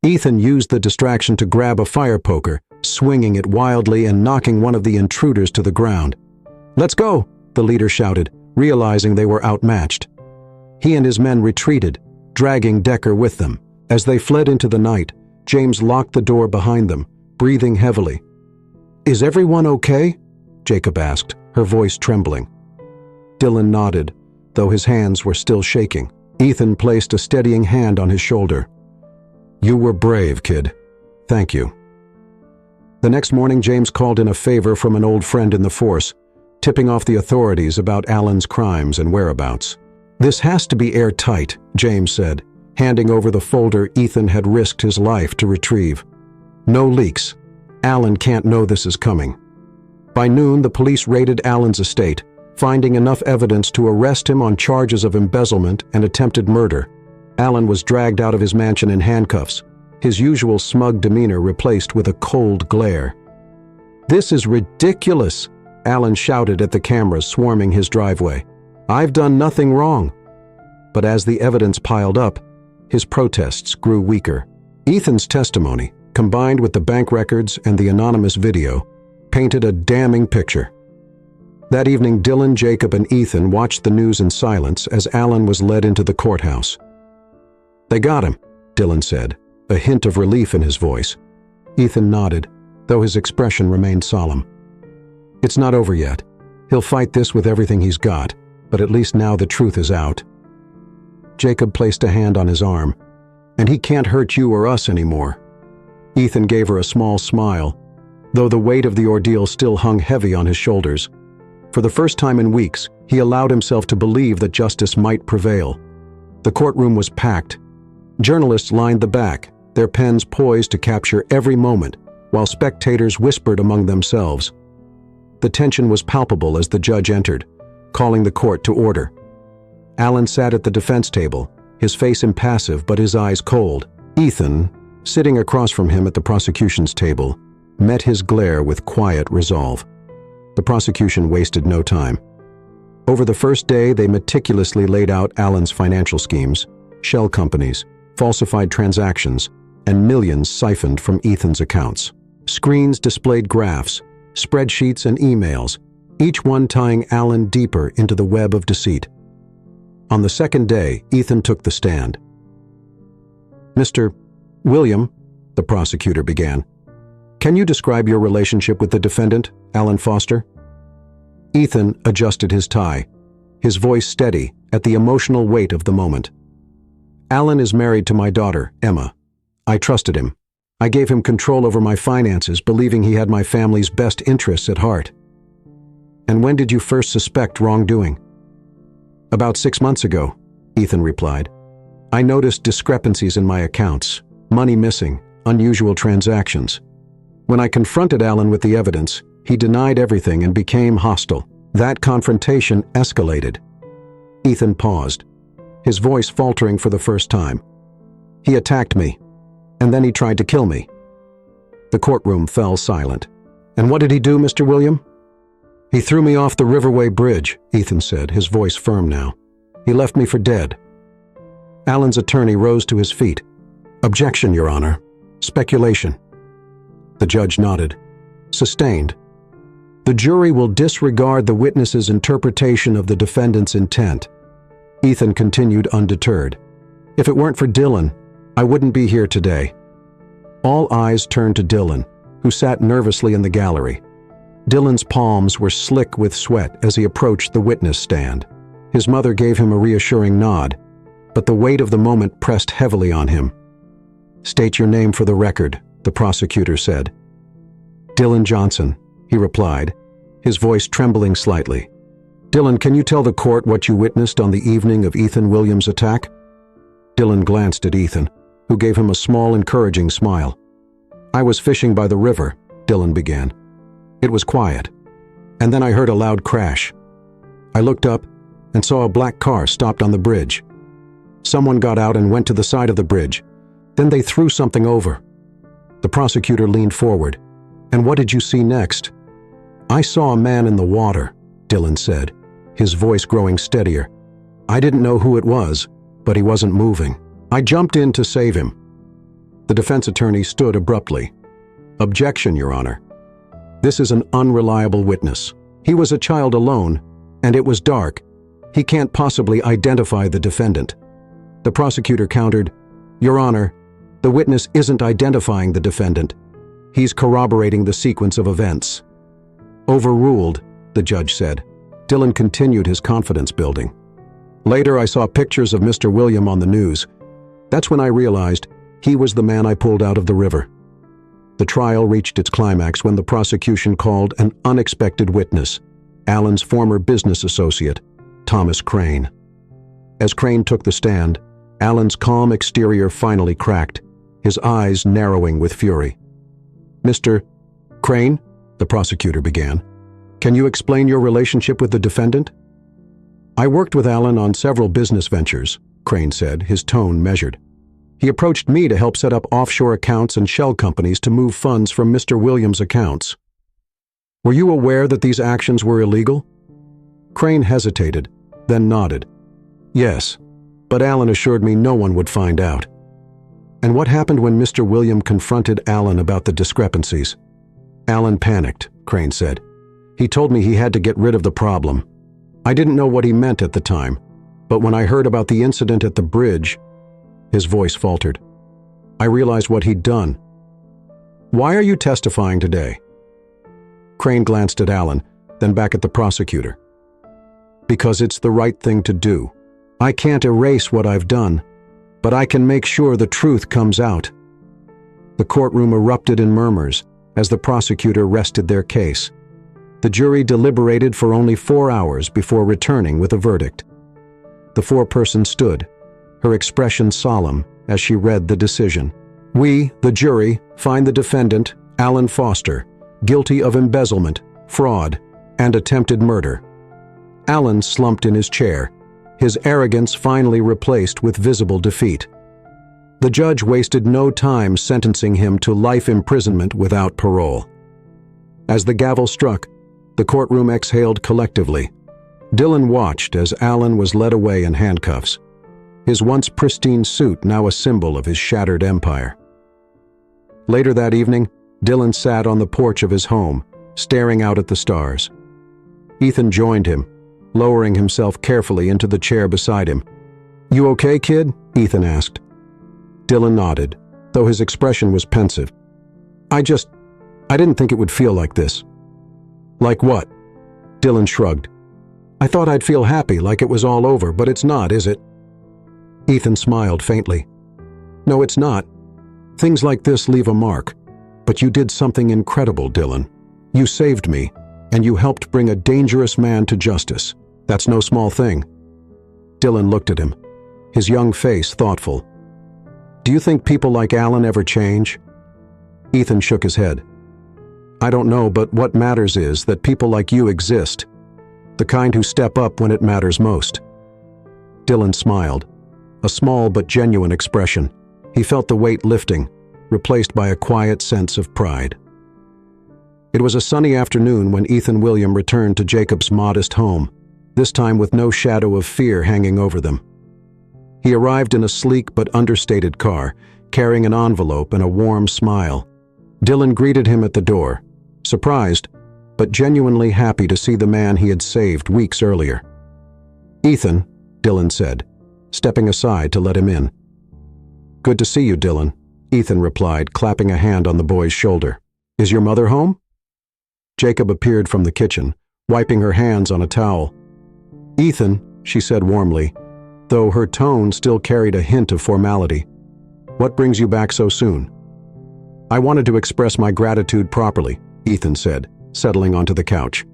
Ethan used the distraction to grab a fire poker, swinging it wildly and knocking one of the intruders to the ground. "Let's go!" the leader shouted, realizing they were outmatched. He and his men retreated, dragging Decker with them. As they fled into the night, James locked the door behind them, breathing heavily. "Is everyone okay?" Jacob asked, her voice trembling. Dylan nodded, though his hands were still shaking. Ethan placed a steadying hand on his shoulder. "You were brave, kid. Thank you." The next morning, James called in a favor from an old friend in the force, tipping off the authorities about Alan's crimes and whereabouts. "This has to be airtight," James said, handing over the folder Ethan had risked his life to retrieve. No leaks. Alan can't know this is coming. By noon, the police raided Alan's estate, finding enough evidence to arrest him on charges of embezzlement and attempted murder. Alan was dragged out of his mansion in handcuffs, his usual smug demeanor replaced with a cold glare. "This is ridiculous," Alan shouted at the cameras swarming his driveway. "I've done nothing wrong." But as the evidence piled up, his protests grew weaker. Ethan's testimony, combined with the bank records and the anonymous video, painted a damning picture. That evening, Dylan, Jacob, and Ethan watched the news in silence as Alan was led into the courthouse. "They got him," Dylan said, a hint of relief in his voice. Ethan nodded, though his expression remained solemn. "It's not over yet. He'll fight this with everything he's got, but at least now the truth is out." Jacob placed a hand on his arm. "And he can't hurt you or us anymore." Ethan gave her a small smile, though the weight of the ordeal still hung heavy on his shoulders. For the first time in weeks, he allowed himself to believe that justice might prevail. The courtroom was packed. Journalists lined the back, their pens poised to capture every moment, while spectators whispered among themselves. The tension was palpable as the judge entered, calling the court to order. Alan sat at the defense table, his face impassive but his eyes cold. Ethan, sitting across from him at the prosecution's table, met his glare with quiet resolve. The prosecution wasted no time. Over the first day, they meticulously laid out Alan's financial schemes, shell companies, falsified transactions, and millions siphoned from Ethan's accounts. Screens displayed graphs, spreadsheets, and emails, each one tying Alan deeper into the web of deceit. On the second day, Ethan took the stand. "Mr. William," the prosecutor began, "can you describe your relationship with the defendant, Alan Foster?" Ethan adjusted his tie, his voice steady at the emotional weight of the moment. "Alan is married to my daughter, Emma. I trusted him. I gave him control over my finances, believing he had my family's best interests at heart." "And when did you first suspect wrongdoing?" "About 6 months ago," Ethan replied. "I noticed discrepancies in my accounts, money missing, unusual transactions. When I confronted Alan with the evidence, he denied everything and became hostile. That confrontation escalated." Ethan paused, his voice faltering for the first time. "He attacked me, and then he tried to kill me." The courtroom fell silent. "And what did he do, Mr. William?" "He threw me off the Riverway Bridge," Ethan said, his voice firm now. "He left me for dead." Alan's attorney rose to his feet. "Objection, Your Honor. Speculation." The judge nodded. "Sustained. The jury will disregard the witness's interpretation of the defendant's intent." Ethan continued undeterred. "If it weren't for Dylan, I wouldn't be here today." All eyes turned to Dylan, who sat nervously in the gallery. Dylan's palms were slick with sweat as he approached the witness stand. His mother gave him a reassuring nod, but the weight of the moment pressed heavily on him. "State your name for the record," the prosecutor said. "Dylan Johnson," he replied, his voice trembling slightly. "Dylan, can you tell the court what you witnessed on the evening of Ethan Williams' attack?" Dylan glanced at Ethan, who gave him a small, encouraging smile. "I was fishing by the river," Dylan began. "It was quiet, and then I heard a loud crash. I looked up and saw a black car stopped on the bridge. Someone got out and went to the side of the bridge. Then they threw something over." The prosecutor leaned forward. "And what did you see next?" "I saw a man in the water," Dylan said, his voice growing steadier. "I didn't know who it was, but he wasn't moving. I jumped in to save him." The defense attorney stood abruptly. "Objection, Your Honor. This is an unreliable witness. He was a child alone, and it was dark. He can't possibly identify the defendant." The prosecutor countered, "Your Honor, the witness isn't identifying the defendant. He's corroborating the sequence of events." "Overruled," the judge said. Dylan continued his confidence building. "Later, I saw pictures of Mr. William on the news. That's when I realized he was the man I pulled out of the river." The trial reached its climax when the prosecution called an unexpected witness, Alan's former business associate, Thomas Crane. As Crane took the stand, Alan's calm exterior finally cracked, his eyes narrowing with fury. "Mr. Crane," the prosecutor began, "can you explain your relationship with the defendant?" "I worked with Alan on several business ventures," Crane said, his tone measured. "He approached me to help set up offshore accounts and shell companies to move funds from Mr. Williams' accounts." "Were you aware that these actions were illegal?" Crane hesitated, then nodded. "Yes, but Alan assured me no one would find out." "And what happened when Mr. William confronted Alan about the discrepancies?" "Alan panicked," Crane said. "He told me he had to get rid of the problem. I didn't know what he meant at the time, but when I heard about the incident at the bridge," his voice faltered, "I realized what he'd done." "Why are you testifying today?" Crane glanced at Alan, then back at the prosecutor. "Because it's the right thing to do. I can't erase what I've done, but I can make sure the truth comes out." The courtroom erupted in murmurs as the prosecutor rested their case. The jury deliberated for only 4 hours before returning with a verdict. The foreperson stood, her expression solemn as she read the decision. "We, the jury, find the defendant, Alan Foster, guilty of embezzlement, fraud, and attempted murder." Alan slumped in his chair, his arrogance finally replaced with visible defeat. The judge wasted no time sentencing him to life imprisonment without parole. As the gavel struck, the courtroom exhaled collectively. Dylan watched as Alan was led away in handcuffs, his once pristine suit now a symbol of his shattered empire. Later that evening, Dylan sat on the porch of his home, staring out at the stars. Ethan joined him, lowering himself carefully into the chair beside him. "You okay, kid?" Ethan asked. Dylan nodded, though his expression was pensive. I didn't think it would feel like this." "Like what?" Dylan shrugged. "I thought I'd feel happy, like it was all over, but it's not, is it?" Ethan smiled faintly. "No, it's not. Things like this leave a mark. But you did something incredible, Dylan. You saved me, and you helped bring a dangerous man to justice. That's no small thing." Dylan looked at him, his young face thoughtful. "Do you think people like Alan ever change?" Ethan shook his head. "I don't know, but what matters is that people like you exist, the kind who step up when it matters most." Dylan smiled, a small but genuine expression. He felt the weight lifting, replaced by a quiet sense of pride. It was a sunny afternoon when Ethan William returned to Jacob's modest home, this time with no shadow of fear hanging over them. He arrived in a sleek but understated car, carrying an envelope and a warm smile. Dylan greeted him at the door, surprised, but genuinely happy to see the man he had saved weeks earlier. "Ethan," Dylan said, stepping aside to let him in. "Good to see you, Dylan," Ethan replied, clapping a hand on the boy's shoulder. "Is your mother home?" Jacob appeared from the kitchen, wiping her hands on a towel. "Ethan," she said warmly, though her tone still carried a hint of formality, "what brings you back so soon?" "I wanted to express my gratitude properly," Ethan said, settling onto the couch.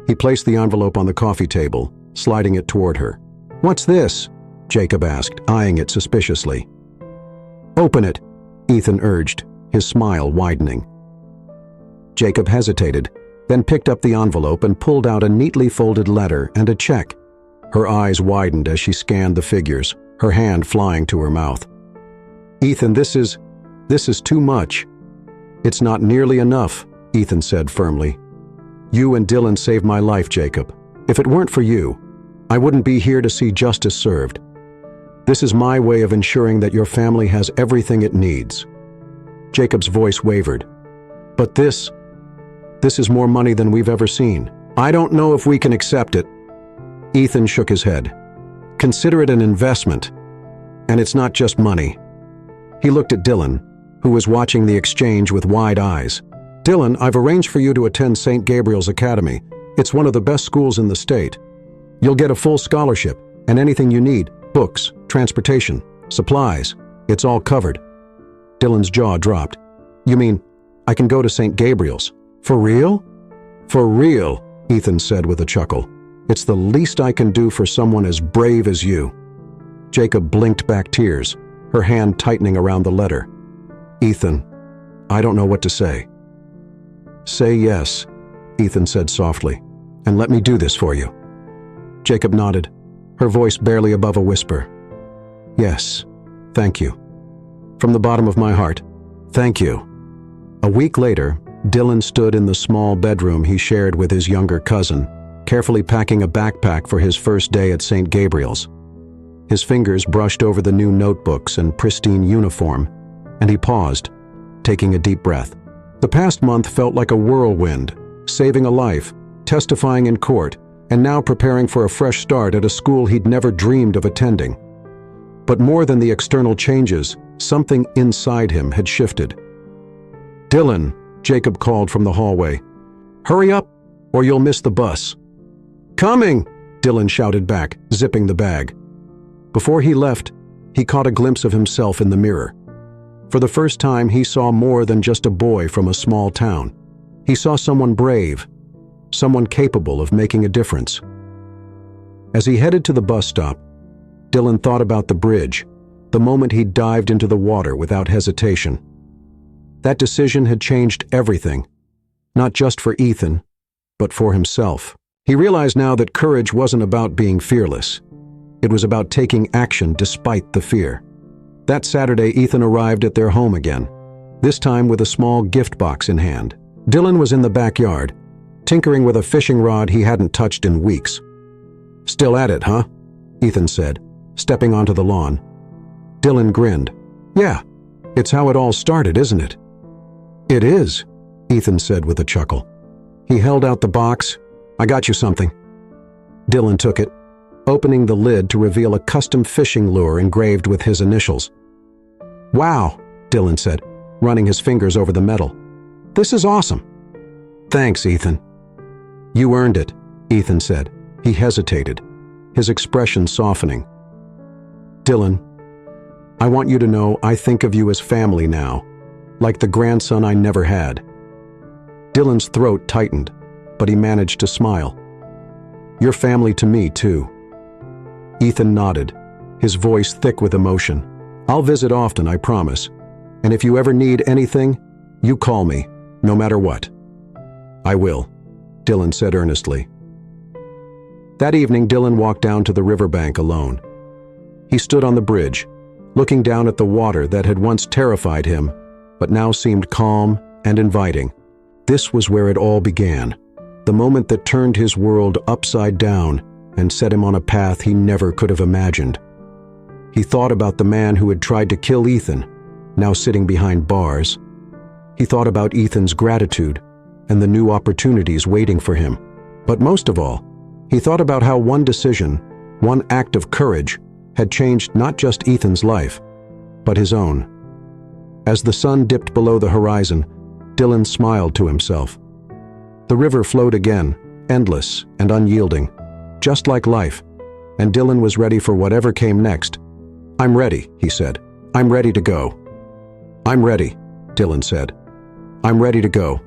He placed the envelope on the coffee table, sliding it toward her. "What's this?" Jacob asked, eyeing it suspiciously. "Open it," Ethan urged, his smile widening. Jacob hesitated, then picked up the envelope and pulled out a neatly folded letter and a check. Her eyes widened as she scanned the figures, her hand flying to her mouth. "Ethan, this is too much." "It's not nearly enough," Ethan said firmly. "You and Dylan saved my life, Jacob. If it weren't for you, I wouldn't be here to see justice served. This is my way of ensuring that your family has everything it needs." Jacob's voice wavered. "But this is more money than we've ever seen. I don't know if we can accept it." Ethan shook his head. "Consider it an investment. And it's not just money." He looked at Dylan, who was watching the exchange with wide eyes. "Dylan, I've arranged for you to attend St. Gabriel's Academy. It's one of the best schools in the state. You'll get a full scholarship, and anything you need, books, transportation, supplies, it's all covered." Dylan's jaw dropped. "You mean, I can go to St. Gabriel's? For real?" "For real," Ethan said with a chuckle. "It's the least I can do for someone as brave as you." Jacob blinked back tears, her hand tightening around the letter. "Ethan, I don't know what to say." "Say yes," Ethan said softly, "and let me do this for you." Jacob nodded, her voice barely above a whisper. "Yes, thank you. From the bottom of my heart, thank you." A week later, Dylan stood in the small bedroom he shared with his younger cousin, carefully packing a backpack for his first day at St. Gabriel's. His fingers brushed over the new notebooks and pristine uniform, and he paused, taking a deep breath. The past month felt like a whirlwind, saving a life, testifying in court, and now preparing for a fresh start at a school he'd never dreamed of attending. But more than the external changes, something inside him had shifted. "Dylan," Jacob called from the hallway. "Hurry up, or you'll miss the bus." "Coming!" Dylan shouted back, zipping the bag. Before he left, he caught a glimpse of himself in the mirror. For the first time, he saw more than just a boy from a small town. He saw someone brave, someone capable of making a difference. As he headed to the bus stop, Dylan thought about the bridge, the moment he dived into the water without hesitation. That decision had changed everything, not just for Ethan, but for himself. He realized now that courage wasn't about being fearless. It was about taking action despite the fear. That Saturday, Ethan arrived at their home again, this time with a small gift box in hand. Dylan was in the backyard, tinkering with a fishing rod he hadn't touched in weeks. "Still at it, huh?" Ethan said, stepping onto the lawn. Dylan grinned. "Yeah, it's how it all started, isn't it?" "It is," Ethan said with a chuckle. He held out the box. "I got you something." Dylan took it, opening the lid to reveal a custom fishing lure engraved with his initials. "Wow," Dylan said, running his fingers over the metal. "This is awesome." "Thanks, Ethan." "You earned it," Ethan said. He hesitated, his expression softening. "Dylan, I want you to know I think of you as family now, like the grandson I never had." Dylan's throat tightened, but he managed to smile. "You're family to me, too." Ethan nodded, his voice thick with emotion. "I'll visit often, I promise. And if you ever need anything, you call me, no matter what." "I will," Dylan said earnestly. That evening, Dylan walked down to the riverbank alone. He stood on the bridge, looking down at the water that had once terrified him, but now seemed calm and inviting. This was where it all began, the moment that turned his world upside down and set him on a path he never could have imagined. He thought about the man who had tried to kill Ethan, now sitting behind bars. He thought about Ethan's gratitude and the new opportunities waiting for him. But most of all, he thought about how one decision, one act of courage, had changed not just Ethan's life, but his own. As the sun dipped below the horizon, Dylan smiled to himself. The river flowed again, endless and unyielding, just like life, and Dylan was ready for whatever came next. "I'm ready," he said. "I'm ready to go." "I'm ready," Dylan said. "I'm ready to go."